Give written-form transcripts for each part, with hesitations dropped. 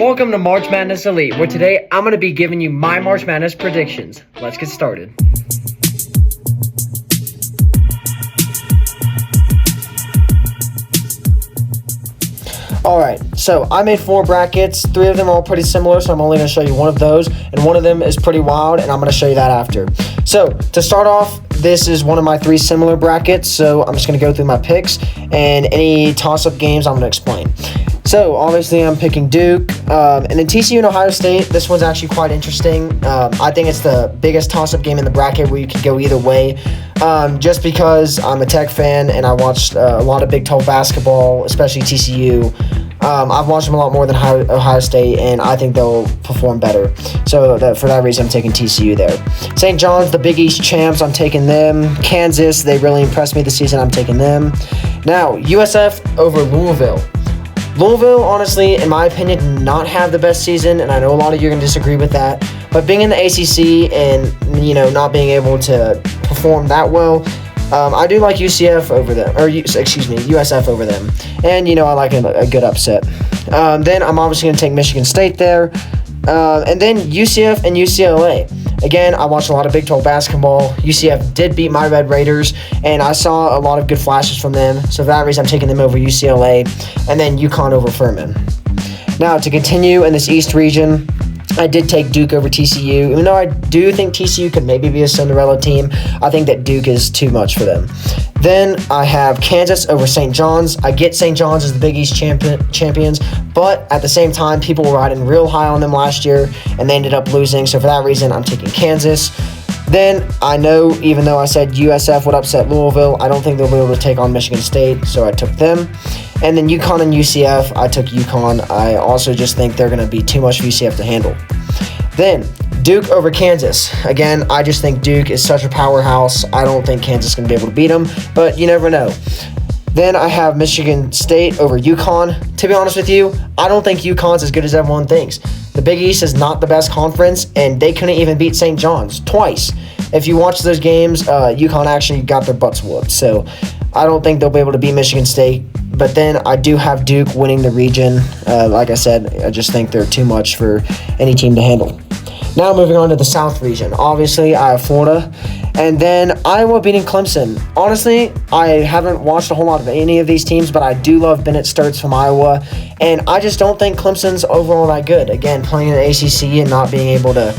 Welcome to March Madness Elite, where today I'm going to be giving you my March Madness predictions. Let's get started. Alright, so I made 4 brackets. 3 of them are all pretty similar, so I'm only going to show you one of those. And one of them is pretty wild, and I'm going to show you that after. So, to start off, this is one of my 3 similar brackets, so I'm just going to go through my picks. And any toss-up games, I'm going to explain. So, obviously, I'm picking Duke. And then TCU and Ohio State, this one's actually quite interesting. I think it's the biggest toss-up game in the bracket where you could go either way. Just because I'm a Tech fan and I watched a lot of Big 12 basketball, especially TCU. I've watched them a lot more than Ohio State, and I think they'll perform better. So for that reason, I'm taking TCU there. St. John's, the Big East champs, I'm taking them. Kansas, they really impressed me this season, I'm taking them. Now, USF over Louisville. Louisville, honestly, in my opinion, did not have the best season, and I know a lot of you are going to disagree with that. But being in the ACC and, not being able to perform that well, I do like UCF over them, USF over them. And, I like a good upset. Then I'm obviously going to take Michigan State there. And then UCF and UCLA. Again, I watched a lot of Big 12 basketball. UCF did beat my Red Raiders, and I saw a lot of good flashes from them. So for that reason, I'm taking them over UCLA. And then UConn over Furman. Now, to continue in this East region, I did take Duke over TCU. Even though I do think TCU could maybe be a Cinderella team, I think that Duke is too much for them. Then I have Kansas over St. John's. I get St. John's as the Big East champions, but at the same time, people were riding real high on them last year, and they ended up losing. So for that reason, I'm taking Kansas. Then I know, even though I said USF would upset Louisville, I don't think they'll be able to take on Michigan State, so I took them. And then UConn and UCF, I took UConn. I also just think they're going to be too much for UCF to handle. Then Duke over Kansas. Again, I just think Duke is such a powerhouse. I don't think Kansas is going to be able to beat them, but you never know. Then I have Michigan State over UConn. To be honest with you, I don't think UConn's as good as everyone thinks. The Big East is not the best conference, and they couldn't even beat St. John's twice. If you watch those games, UConn actually got their butts whooped. So I don't think they'll be able to beat Michigan State. But then I do have Duke winning the region. Like I said, I just think they're too much for any team to handle. Now moving on to the South region. Obviously, I have Florida. And then Iowa beating Clemson. Honestly, I haven't watched a whole lot of any of these teams, but I do love Bennett Sturts from Iowa. And I just don't think Clemson's overall that good. Again, playing in the ACC and not being able to,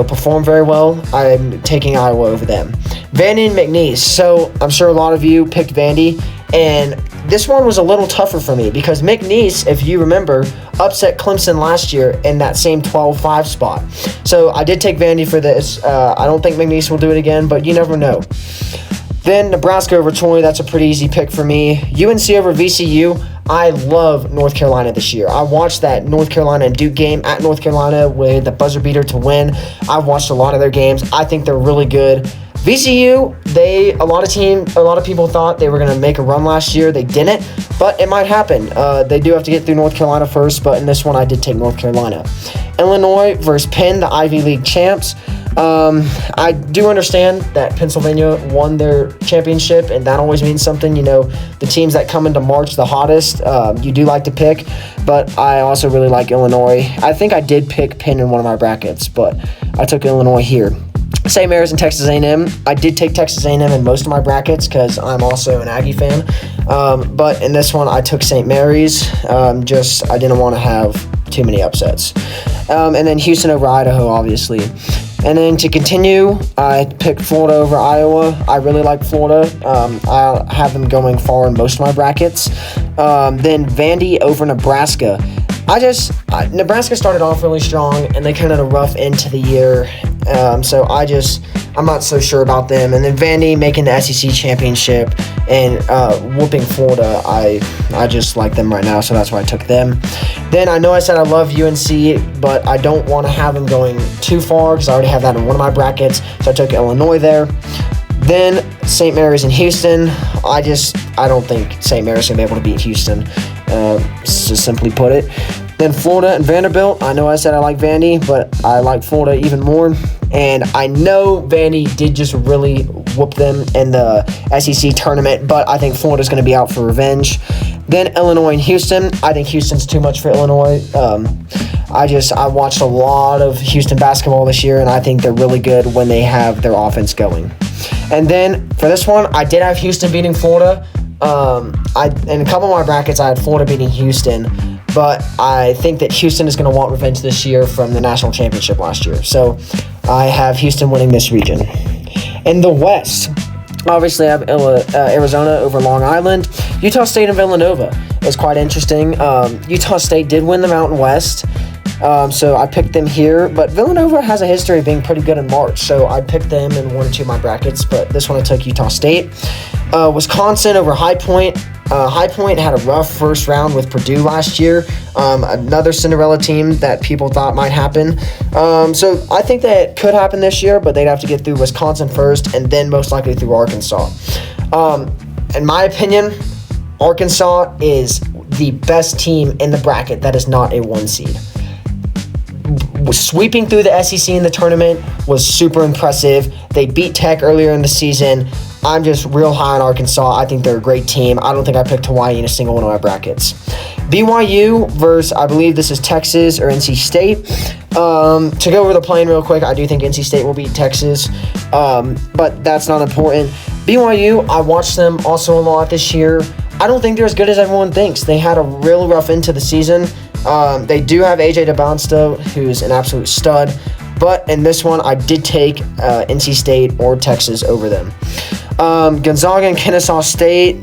perform very well, I'm taking Iowa over them. Vandy and McNeese. So I'm sure a lot of you picked Vandy. And this one was a little tougher for me because McNeese, if you remember, upset Clemson last year in that same 12-5 spot. So I did take Vandy for this. I don't think McNeese will do it again, but you never know. Then Nebraska over Troy, that's a pretty easy pick for me. UNC over VCU. I love North Carolina this year. I watched that North Carolina and Duke game at North Carolina with the buzzer beater to win. I've watched a lot of their games. I think they're really good. VCU, a lot of people thought they were going to make a run last year. They didn't, but it might happen. They do have to get through North Carolina first, but in this one, I did take North Carolina. Illinois versus Penn, the Ivy League champs. I do understand that Pennsylvania won their championship, and that always means something. The teams that come into March the hottest, you do like to pick, but I also really like Illinois. I think I did pick Penn in one of my brackets, but I took Illinois here. St. Mary's and Texas A&M. I did take Texas A&M in most of my brackets because I'm also an Aggie fan. But in this one, I took St. Mary's. I didn't want to have too many upsets. And then Houston over Idaho, obviously. And then to continue, I picked Florida over Iowa. I really like Florida. I have them going far in most of my brackets. Then Vandy over Nebraska. Nebraska started off really strong, and they kind of had a rough end to the year. So I'm not so sure about them. And then Vandy making the SEC championship and whooping Florida. I just like them right now, so that's why I took them. Then I know I said I love UNC, but I don't want to have them going too far because I already have that in one of my brackets. So I took Illinois there. Then St. Mary's and Houston. I don't think St. Mary's going to be able to beat Houston, to simply put it. Then Florida and Vanderbilt. I know I said I like Vandy, but I like Florida even more. And I know Vandy did just really whoop them in the SEC tournament, but I think Florida's going to be out for revenge. Then Illinois and Houston. I think Houston's too much for Illinois. I watched a lot of Houston basketball this year, and I think they're really good when they have their offense going. And then for this one, I did have Houston beating Florida. In a couple of my brackets, I had Florida beating Houston, but I think that Houston is going to want revenge this year from the national championship last year. So I have Houston winning this region. In the West, obviously I have Arizona over Long Island. Utah State and Villanova is quite interesting. Utah State did win the Mountain West. So I picked them here, but Villanova has a history of being pretty good in March, so I picked them in one or two of my brackets, but this one I took Utah State. Wisconsin over High Point. High Point had a rough first round with Purdue last year, another Cinderella team that people thought might happen. So I think that could happen this year, but they'd have to get through Wisconsin first and then most likely through Arkansas. In my opinion, Arkansas is the best team in the bracket that is not a 1 seed. Sweeping through the SEC in the tournament was super impressive. They beat Tech earlier in the season. I'm just real high on Arkansas. I think they're a great team. I don't think I picked Hawaii in a single one of my brackets. BYU versus, I believe this is Texas or NC State. To go over the plane real quick, I do think NC State will beat Texas, but that's not important. BYU, I watched them also a lot this year. I don't think they're as good as everyone thinks. They had a real rough end to the season. They do have AJ DeBonsto, who's an absolute stud, but in this one, I did take NC State or Texas over them. Gonzaga and Kennesaw State,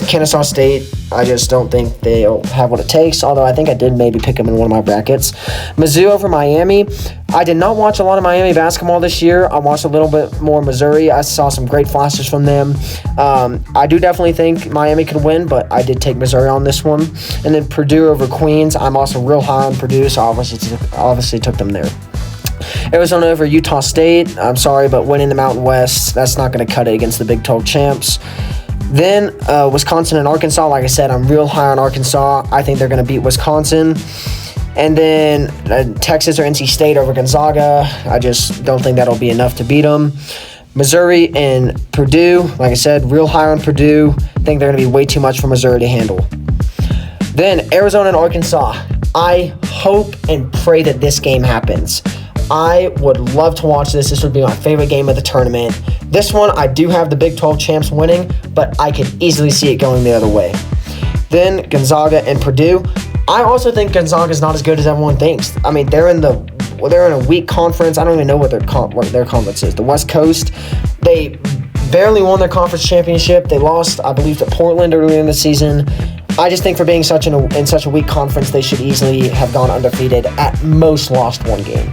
Kennesaw State, I just don't think they'll have what it takes, although I think I did maybe pick them in one of my brackets. Mizzou over Miami. I did not watch a lot of Miami basketball this year. I watched a little bit more Missouri. I saw some great flashes from them. I do definitely think Miami could win, but I did take Missouri on this one. And then Purdue over Queens. I'm also real high on Purdue, so obviously took them there. Arizona over Utah State. I'm sorry, but winning the Mountain West, that's not going to cut it against the Big 12 champs. Then Wisconsin and Arkansas. Like I said, I'm real high on Arkansas. I think they're going to beat Wisconsin. And then Texas or NC State over Gonzaga. I just don't think that'll be enough to beat them. Missouri and Purdue. Like I said, real high on Purdue. I think they're going to be way too much for Missouri to handle. Then Arizona and Arkansas. I hope and pray that this game happens. I would love to watch this. This would be my favorite game of the tournament. This one, I do have the Big 12 champs winning, but I could easily see it going the other way. Then Gonzaga and Purdue. I also think Gonzaga is not as good as everyone thinks. I mean, they're in a weak conference. I don't even know what their conference is. The West Coast. They barely won their conference championship. They lost, I believe, to Portland earlier in the season. I just think for being in such a weak conference, they should easily have gone undefeated, at most lost one game.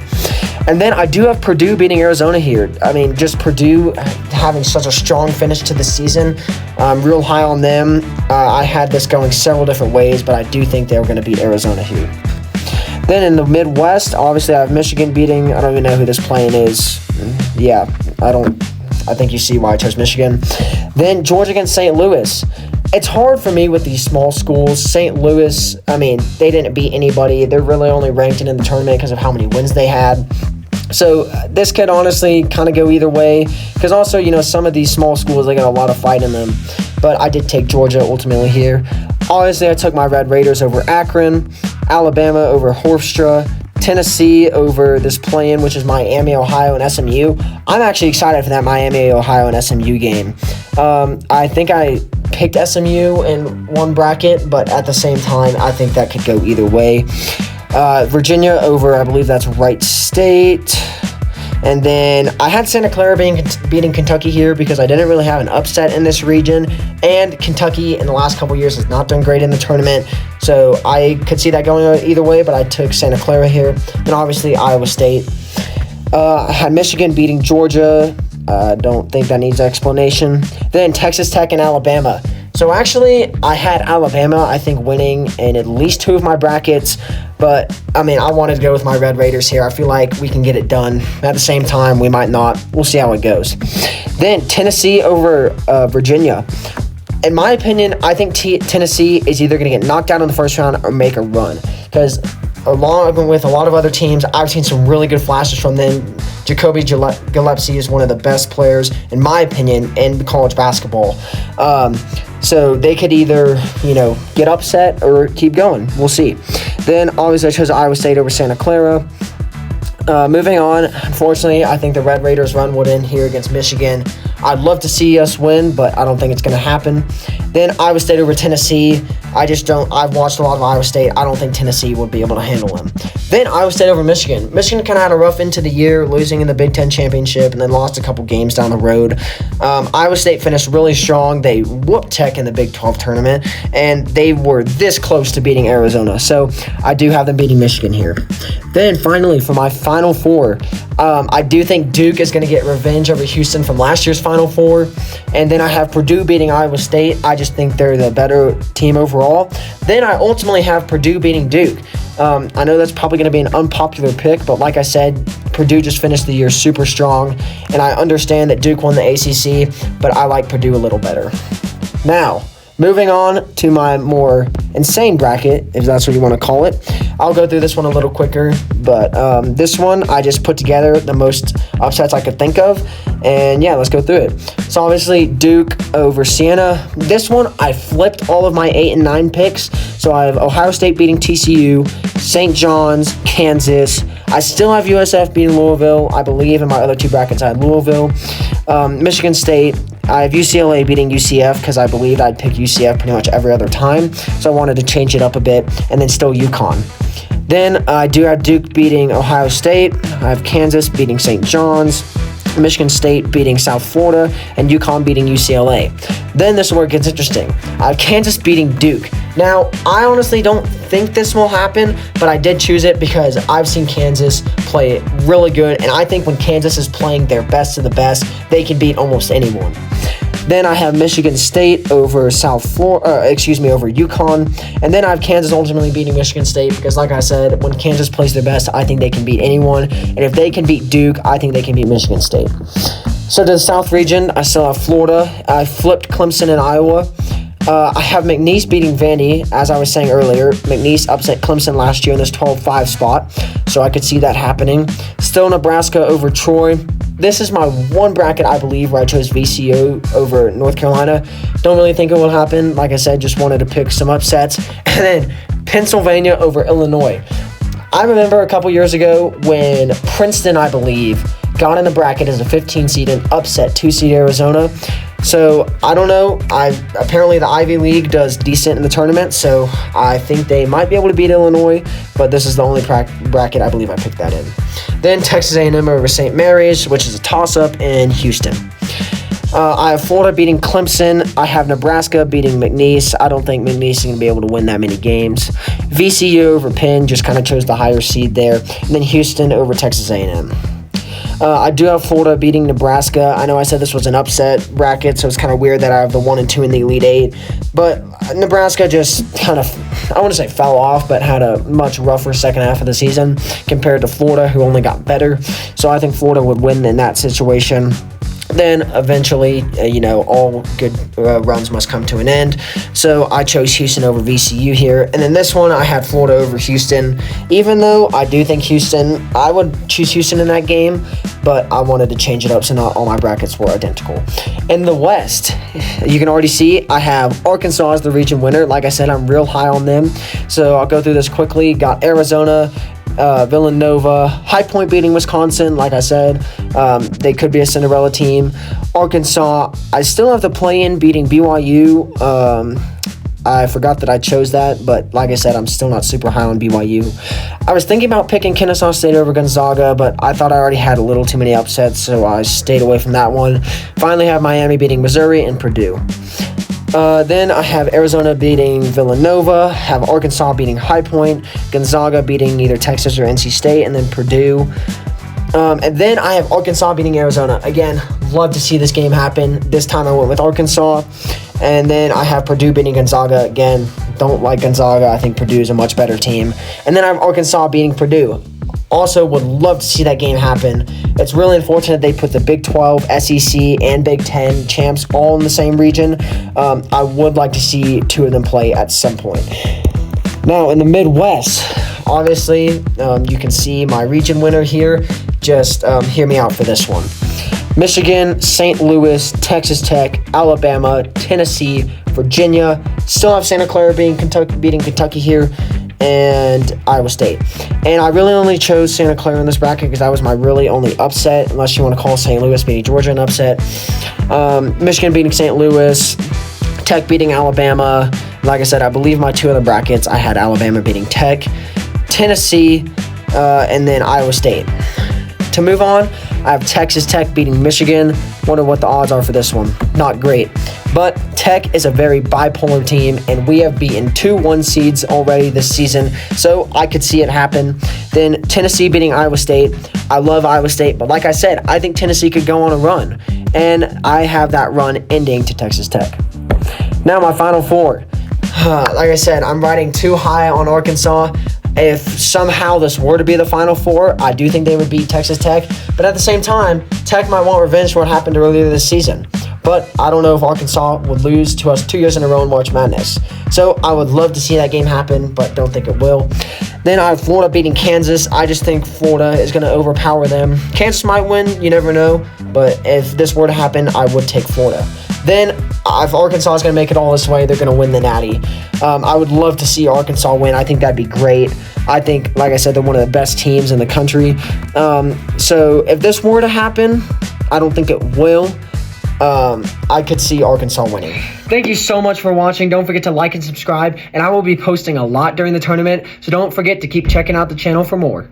And then I do have Purdue beating Arizona here. I mean, just Purdue having such a strong finish to the season. I'm real high on them. I had this going several different ways, but I do think they were going to beat Arizona here. Then in the Midwest, obviously I have Michigan beating, I don't even know who this play-in is. Yeah, I think you see why I chose Michigan. Then Georgia against St. Louis. It's hard for me with these small schools. St. Louis, I mean, they didn't beat anybody. They're really only ranked in the tournament because of how many wins they had. So this could honestly kind of go either way. Because also, some of these small schools, they got a lot of fight in them. But I did take Georgia ultimately here. Obviously, I took my Red Raiders over Akron, Alabama over Hofstra, Tennessee over this play-in, which is Miami, Ohio, and SMU. I'm actually excited for that Miami, Ohio, and SMU game. I think I picked SMU in one bracket, but at the same time, I think that could go either way. Virginia over, I believe that's Wright State. And then I had Santa Clara beating Kentucky here because I didn't really have an upset in this region. And Kentucky in the last couple years has not done great in the tournament. So I could see that going either way, but I took Santa Clara here. And obviously Iowa State. I had Michigan beating Georgia. I don't think that needs explanation. Then Texas Tech and Alabama. So actually, I had Alabama, I think, winning in at least two of my brackets. But, I mean, I wanted to go with my Red Raiders here. I feel like we can get it done. At the same time, we might not. We'll see how it goes. Then Tennessee over Virginia. In my opinion, I think Tennessee is either going to get knocked out in the first round or make a run. Because along with a lot of other teams, I've seen some really good flashes from them. Jacoby Gillespie is one of the best players, in my opinion, in college basketball. So they could either, get upset or keep going. We'll see. Then, obviously, I chose Iowa State over Santa Clara. Moving on, unfortunately, I think the Red Raiders run would end here against Michigan. I'd love to see us win, but I don't think it's going to happen. Then Iowa State over Tennessee. I've watched a lot of Iowa State. I don't think Tennessee would be able to handle them. Then Iowa State over Michigan. Michigan kind of had a rough end to the year, losing in the Big Ten championship and then lost a couple games down the road. Iowa State finished really strong. They whooped Tech in the Big 12 tournament, and they were this close to beating Arizona. So I do have them beating Michigan here. Then finally, for my Final Four, I do think Duke is going to get revenge over Houston from last year's Final Four. And then I have Purdue beating Iowa State. I just think they're the better team overall. Then I ultimately have Purdue beating Duke. I know that's probably going to be an unpopular pick, but like I said, Purdue just finished the year super strong. And I understand that Duke won the ACC, but I like Purdue a little better. Now, moving on to my more insane bracket, if that's what you want to call it. I'll go through this one a little quicker, but this one I just put together the most upsets I could think of. And yeah, let's go through it. So obviously Duke over Siena. This one I flipped all of my 8 and 9 picks. So I have Ohio State beating TCU, St. John's, Kansas. I still have USF beating Louisville. I believe in my other two brackets I had Louisville. Michigan State. I have UCLA beating UCF because I believed I'd pick UCF pretty much every other time. So I wanted to change it up a bit, and then still UConn. Then I do have Duke beating Ohio State. I have Kansas beating St. John's, Michigan State beating South Florida, and UConn beating UCLA. Then this is where it gets interesting. I have Kansas beating Duke. Now, I honestly don't think this will happen, but I did choose it because I've seen Kansas play really good, and I think when Kansas is playing their best of the best, they can beat almost anyone. Then I have Michigan State over over UConn. And then I have Kansas ultimately beating Michigan State because, like I said, when Kansas plays their best, I think they can beat anyone. And if they can beat Duke, I think they can beat Michigan State. So to the South region, I still have Florida. I flipped Clemson and Iowa. I have McNeese beating Vandy. As I was saying earlier, McNeese upset Clemson last year in this 12-5 spot, so I could see that happening. Still Nebraska over Troy. This is my one bracket, I believe, where I chose VCU over North Carolina. Don't really think it will happen. Like I said, just wanted to pick some upsets. And then Pennsylvania over Illinois. I remember a couple years ago when Princeton, I believe, got in the bracket as a 15 seed and upset 2-seed Arizona. So, I don't know. Apparently the Ivy League does decent in the tournament, so I think they might be able to beat Illinois, but this is the only bracket I believe I picked that in. Then Texas A&M over St. Mary's, which is a toss-up in Houston. I have Florida beating Clemson. I have Nebraska beating McNeese. I don't think McNeese is going to be able to win that many games. VCU over Penn, just kind of chose the higher seed there. And then Houston over Texas A&M. I do have Florida beating Nebraska. I know I said this was an upset bracket, so it's kind of weird that I have the 1 and 2 in the Elite Eight. But Nebraska just kind of, I want to say fell off, but had a much rougher second half of the season compared to Florida, who only got better. So I think Florida would win in that situation. Then eventually, all good runs must come to an end. So I chose Houston over VCU here. And then this one, I had Florida over Houston. Even though I do think I would choose Houston in that game, but I wanted to change it up so not all my brackets were identical. In the West, you can already see I have Arkansas as the region winner. Like I said, I'm real high on them. So I'll go through this quickly. Got Arizona, Villanova, High Point beating Wisconsin. Like I said, they could be a Cinderella team. Arkansas, I still have the play-in beating BYU. I forgot that I chose that, but like I said, I'm still not super high on BYU. I was thinking about picking Kennesaw State over Gonzaga, but I thought I already had a little too many upsets, so I stayed away from that one. Finally have Miami beating Missouri and Purdue. Then I have Arizona beating Villanova, have Arkansas beating High Point, Gonzaga beating either Texas or NC State, and then Purdue. And then I have Arkansas beating Arizona. Again, love to see this game happen. This time I went with Arkansas. And then I have Purdue beating Gonzaga. Again, don't like Gonzaga. I think Purdue is a much better team. And then I have Arkansas beating Purdue. Also, would love to see that game happen. It's really unfortunate they put the Big 12, SEC, and Big 10 champs all in the same region. I would like to see two of them play at some point. Now, in the Midwest, obviously, you can see my region winner here. Just hear me out for this one. Michigan, St. Louis, Texas Tech, Alabama, Tennessee, Virginia. Still have Santa Clara beating Kentucky here. and Iowa State. And I really only chose Santa Clara in this bracket because that was my really only upset, unless you want to call St. Louis beating Georgia an upset. Michigan beating St. Louis, Tech beating Alabama. Like I said, I believe my two other brackets, I had Alabama beating Tech, Tennessee, and then Iowa State. To move on, I have Texas Tech beating Michigan. Wonder what the odds are for this one. Not great. But Tech is a very bipolar team, and we have beaten 2 1 seeds already this season, so I could see it happen. Then Tennessee beating Iowa State. I love Iowa State, but like I said, I think Tennessee could go on a run, and I have that run ending to Texas Tech. Now my final 4. Like I said, I'm riding too high on Arkansas. If somehow this were to be the Final Four, I do think they would beat Texas Tech. But at the same time, Tech might want revenge for what happened earlier this season. But I don't know if Arkansas would lose to us 2 years in a row in March Madness. So I would love to see that game happen, but don't think it will. Then I have Florida beating Kansas. I just think Florida is going to overpower them. Kansas might win, you never know. But if this were to happen, I would take Florida. Then, if Arkansas is going to make it all this way, they're going to win the Natty. I would love to see Arkansas win. I think that'd be great. I think, like I said, they're one of the best teams in the country. So if this were to happen, I don't think it will. I could see Arkansas winning. Thank you so much for watching. Don't forget to like and subscribe. And I will be posting a lot during the tournament, so don't forget to keep checking out the channel for more.